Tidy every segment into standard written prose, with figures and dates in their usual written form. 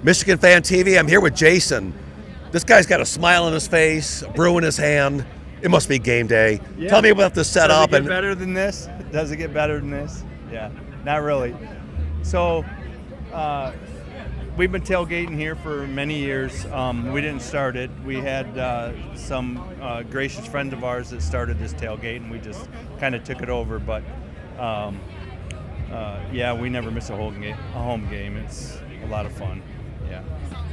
Michigan Fan TV. I'm here with Jayson. This guy's got a smile on his face, a brew in his hand. It must be game day. Yeah. Tell me about the setup. Does it get better than this? Does it get better than this? Yeah, not really. So we've been tailgating here for many years. We didn't start it. We had some gracious friends of ours that started this tailgate, and we just kind of took it over. But yeah, we never miss a home game. It's a lot of fun. Yeah.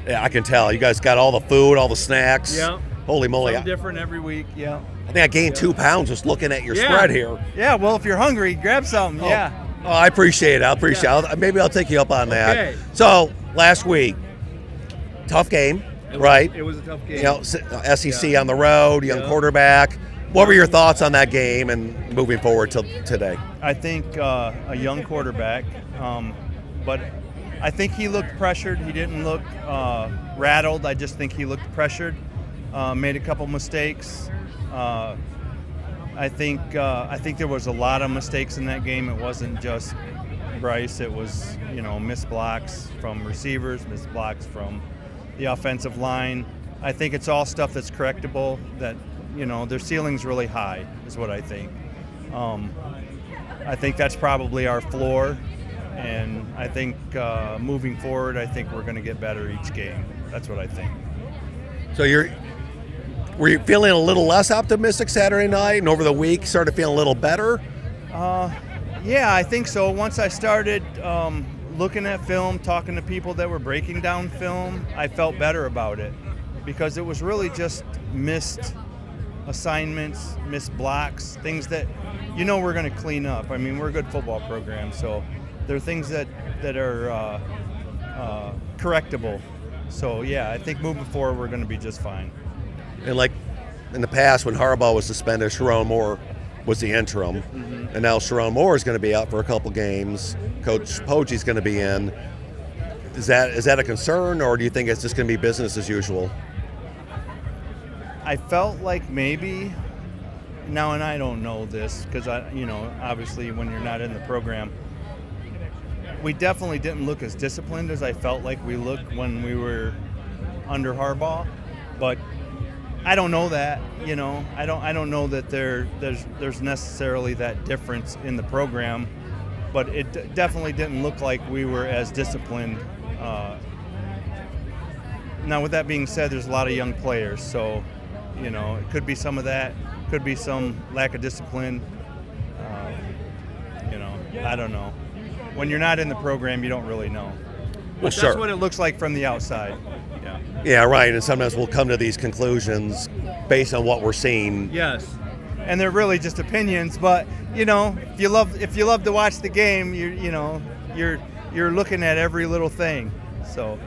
Yeah, I can tell. You guys got all the food, all the snacks. Yeah. Holy moly. Something different every week. Yeah. I think I gained 2 pounds just looking at your spread here. Yeah, well, if you're hungry, grab something. Oh. Yeah. Oh, I appreciate it. Maybe I'll take you up on that. Okay. So, last week, tough game, right? It was a tough game. You know, SEC on the road, young quarterback. What were your thoughts on that game and moving forward to today? I think a young quarterback, but I think he looked pressured. He didn't look rattled. I just think he looked pressured. Made a couple mistakes. I think there was a lot of mistakes in that game. It wasn't just Bryce. It was, missed blocks from receivers, missed blocks from the offensive line. I think it's all stuff that's correctable. That their ceiling's really high, is what I think. I think that's probably our floor, and I think moving forward, I think we're going to get better each game. That's what I think. So were you feeling a little less optimistic Saturday night, and over the week started feeling a little better? Yeah, I think so. Once I started looking at film, talking to people that were breaking down film, I felt better about it because it was really just missed assignments, missed blocks, things that we're going to clean up. I mean, we're a good football program, so there are things that are correctable. So, yeah, I think moving forward we're going to be just fine. And like in the past when Harbaugh was suspended, Sharon Moore was the interim. Mm-hmm. And now Sharon Moore is going to be out for a couple games. Coach Poggi's going to be in. Is that a concern, or do you think it's just going to be business as usual? I felt like maybe now, and I don't know this because obviously when you're not in the program, we definitely didn't look as disciplined as I felt like we looked when we were under Harbaugh. But I don't know that. I don't know that there's necessarily that difference in the program, but it definitely didn't look like we were as disciplined. Now, with that being said, there's a lot of young players, so it could be some of that, could be some lack of discipline. I don't know. When you're not in the program, you don't really know. Well, sure. That's what it looks like from the outside. Yeah. Yeah, right. And sometimes we'll come to these conclusions based on what we're seeing. Yes. And they're really just opinions, but if you love to watch the game, you're looking at every little thing. So.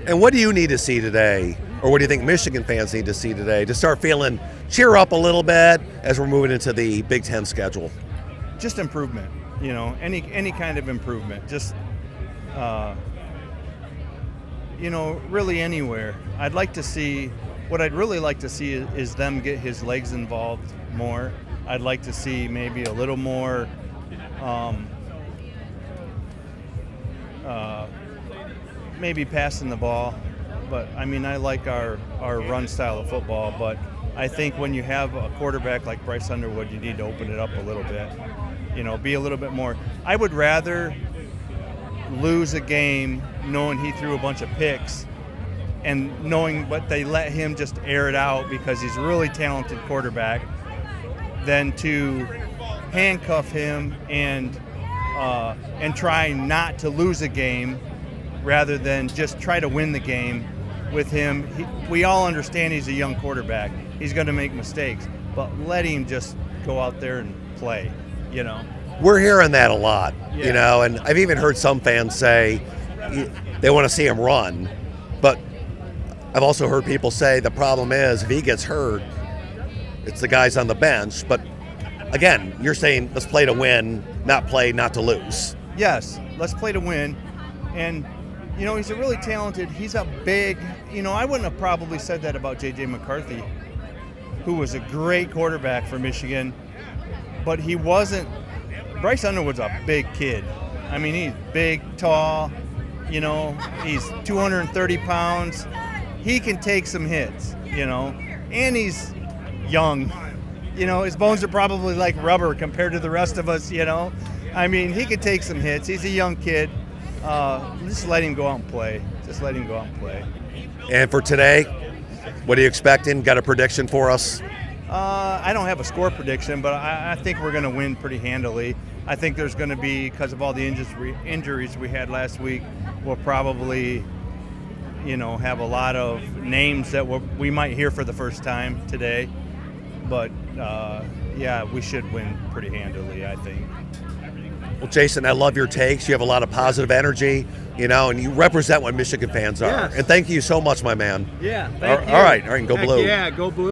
And what do you need to see today, or what do you think Michigan fans need to see today to start feeling cheer up a little bit as we're moving into the Big Ten schedule? Just improvement. Any kind of improvement. Just. Really anywhere. What I'd really like to see is them get his legs involved more. I'd like to see maybe a little more maybe passing the ball. But, I like our run style of football, but I think when you have a quarterback like Bryce Underwood, you need to open it up a little bit. Be a little bit more. I would rather lose a game knowing he threw a bunch of picks and knowing but they let him just air it out because he's a really talented quarterback than to handcuff him and try not to lose a game rather than just try to win the game with him. We all understand he's a young quarterback. He's going to make mistakes, but let him just go out there and play, We're hearing that a lot, Yeah. and I've even heard some fans say they want to see him run. But I've also heard people say the problem is if he gets hurt, it's the guys on the bench. But again, you're saying let's play to win, not play not to lose. Yes, let's play to win. And, he's a really talented, he's a big, I wouldn't have probably said that about J.J. McCarthy, who was a great quarterback for Michigan, but he wasn't. Bryce Underwood's a big kid. He's big, tall, You know, he's 230 pounds. He can take some hits, you know, and he's young. You know, his bones are probably like rubber compared to the rest of us, you know. I mean, he can take some hits. He's a young kid. Just let him go out and play. Just let him go out and play. And for today, what are you expecting? Got a prediction for us? I don't have a score prediction, but I think we're going to win pretty handily. I think there's going to be, because of all the injuries we had last week, we'll probably, you know, have a lot of names that we might hear for the first time today. But, yeah, we should win pretty handily, I think. Well, Jayson, I love your takes. You have a lot of positive energy, you know, and you represent what Michigan fans are. Yes. And thank you so much, my man. Yeah, thank you. All right, go Heck blue. yeah, go blue.